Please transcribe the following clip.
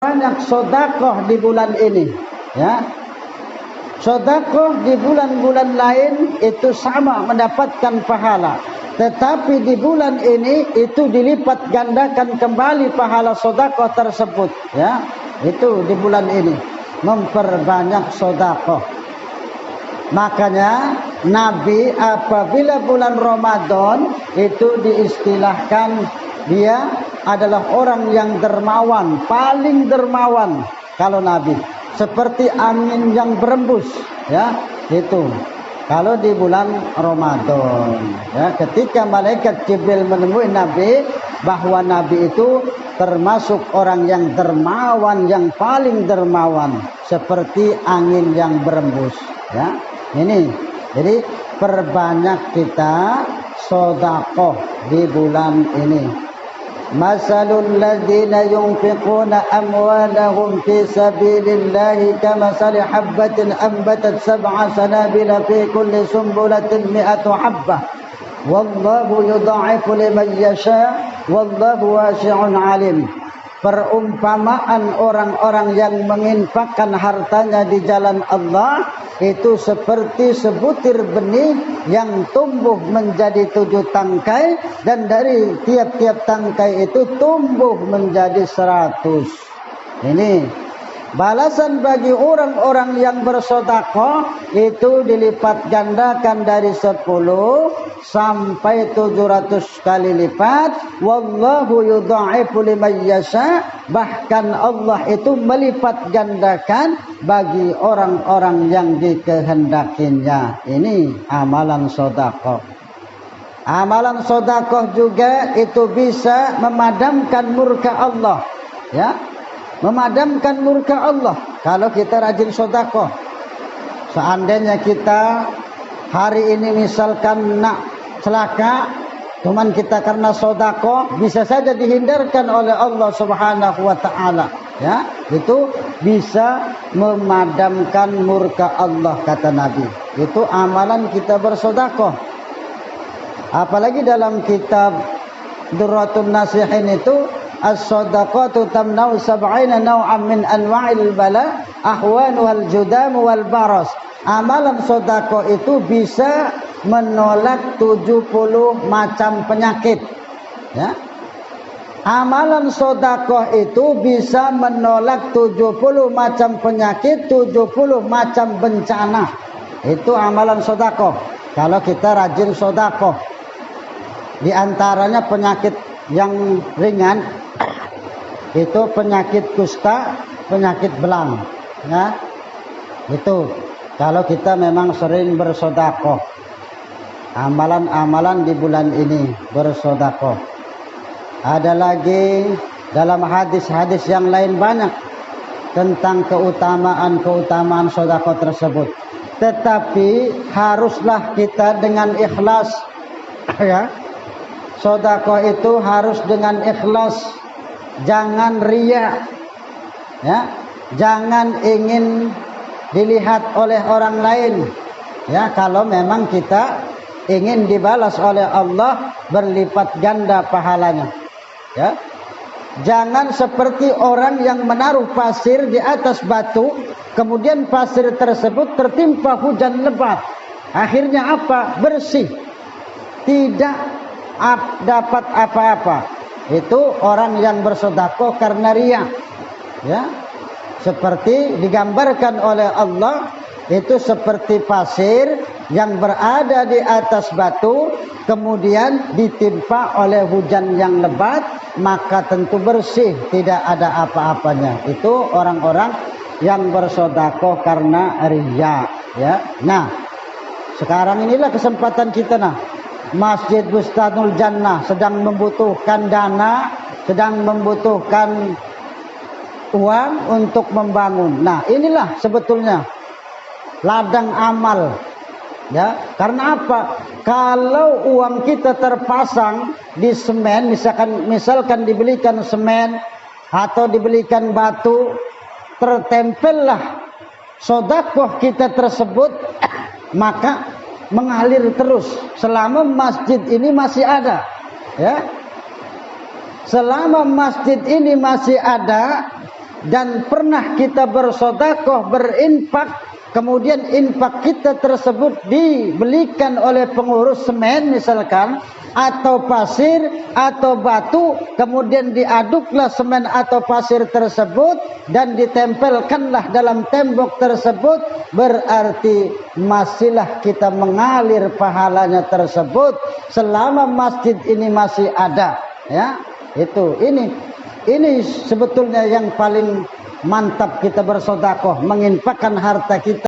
banyak sedekah di bulan ini, ya. Sedekah di bulan-bulan lain itu sama mendapatkan pahala, tetapi di bulan ini itu dilipat gandakan kembali pahala sedekah tersebut, ya. Itu di bulan ini memperbanyak sedekah. Makanya Nabi apabila bulan Ramadan itu diistilahkan dia adalah orang yang dermawan, paling dermawan kalau Nabi, seperti angin yang berembus, ya. Itu kalau di bulan Ramadan, ya, ketika malaikat Jibril menemui Nabi bahwa Nabi itu termasuk orang yang dermawan, yang paling dermawan, seperti angin yang berembus, ya. Ini jadi perbanyak kita sedekah di bulan ini. Masalul ladzina yunfiquna amwalahum fi sabilillahi kamathali habbatin anbatat sab'a sanabila fi kulli sumbulatin mi'atu habbah wallahu yudha'ifu liman yasha wallahu wasi'un 'alim. Perumpamaan orang-orang yang menginfakkan hartanya di jalan Allah itu seperti sebutir benih yang tumbuh menjadi 7 tangkai, dan dari tiap-tiap tangkai itu tumbuh menjadi 100. Ini balasan bagi orang-orang yang bersedekah itu dilipat gandakan dari 10 sampai 700 kali lipat. Wallahu yudha'ifu liman yasha, bahkan Allah itu melipat gandakan bagi orang-orang yang dikehendakinya. Ini amalan sedekah. Amalan sedekah juga itu bisa memadamkan murka Allah, ya. Memadamkan murka Allah kalau kita rajin sedekah. Seandainya kita hari ini misalkan nak celaka, cuman kita karena sedekah bisa saja dihindarkan oleh Allah Subhanahu wa taala, ya. Itu bisa memadamkan murka Allah kata Nabi. Itu amalan kita bersedekah. Apalagi dalam kitab Durratun Nasihin itu as-sadaqatu tamna'u sab'ina naw'an min anwa'il bala ahwanuhal judam wal baras. Amalan sedekah itu bisa menolak 70 macam penyakit, ya. Amalan sedekah itu bisa menolak 70 macam penyakit, 70 macam bencana. Itu amalan sedekah kalau kita rajin sedekah. Di antaranya penyakit yang ringan itu penyakit kusta, penyakit belang, ya. Itu kalau kita memang sering bersedekah. Amalan-amalan di bulan ini bersedekah. Ada lagi dalam hadis-hadis yang lain banyak tentang keutamaan sedekah tersebut. Tetapi haruslah kita dengan ikhlas, ya. Sedekah itu harus dengan ikhlas, jangan riya, ya. Jangan ingin dilihat oleh orang lain, ya. Kalau memang kita ingin dibalas oleh Allah berlipat ganda pahalanya, ya. Jangan seperti orang yang menaruh pasir di atas batu, kemudian pasir tersebut tertimpa hujan lebat, akhirnya apa? Bersih, tidak dapat apa-apa. Itu orang yang bersedekah karena riya, ya. Seperti digambarkan oleh Allah, itu seperti pasir yang berada di atas batu, kemudian ditimpa oleh hujan yang lebat, maka tentu bersih, tidak ada apa-apanya. Itu orang-orang yang bersedekah karena riya, ya. Nah, sekarang inilah kesempatan kita, nah. Masjid Bustanul Jannah sedang membutuhkan dana, sedang membutuhkan uang untuk membangun. Nah, inilah sebetulnya ladang amal, ya. Karena apa? Kalau uang kita terpasang di semen, misalkan dibelikan semen atau dibelikan batu, tertempellah sedekah kita tersebut, maka mengalir terus selama masjid ini masih ada, ya. Selama masjid ini masih ada, dan pernah kita bersedekah, berinfak, kemudian infak kita tersebut dibelikan oleh pengurus semen misalkan, atau pasir atau batu, kemudian diaduklah semen atau pasir tersebut dan ditempelkanlah dalam tembok tersebut, berarti masihlah kita mengalir pahalanya tersebut selama masjid ini masih ada, ya. Itu ini sebetulnya yang paling mantap kita bersedekah, menginfakkan harta kita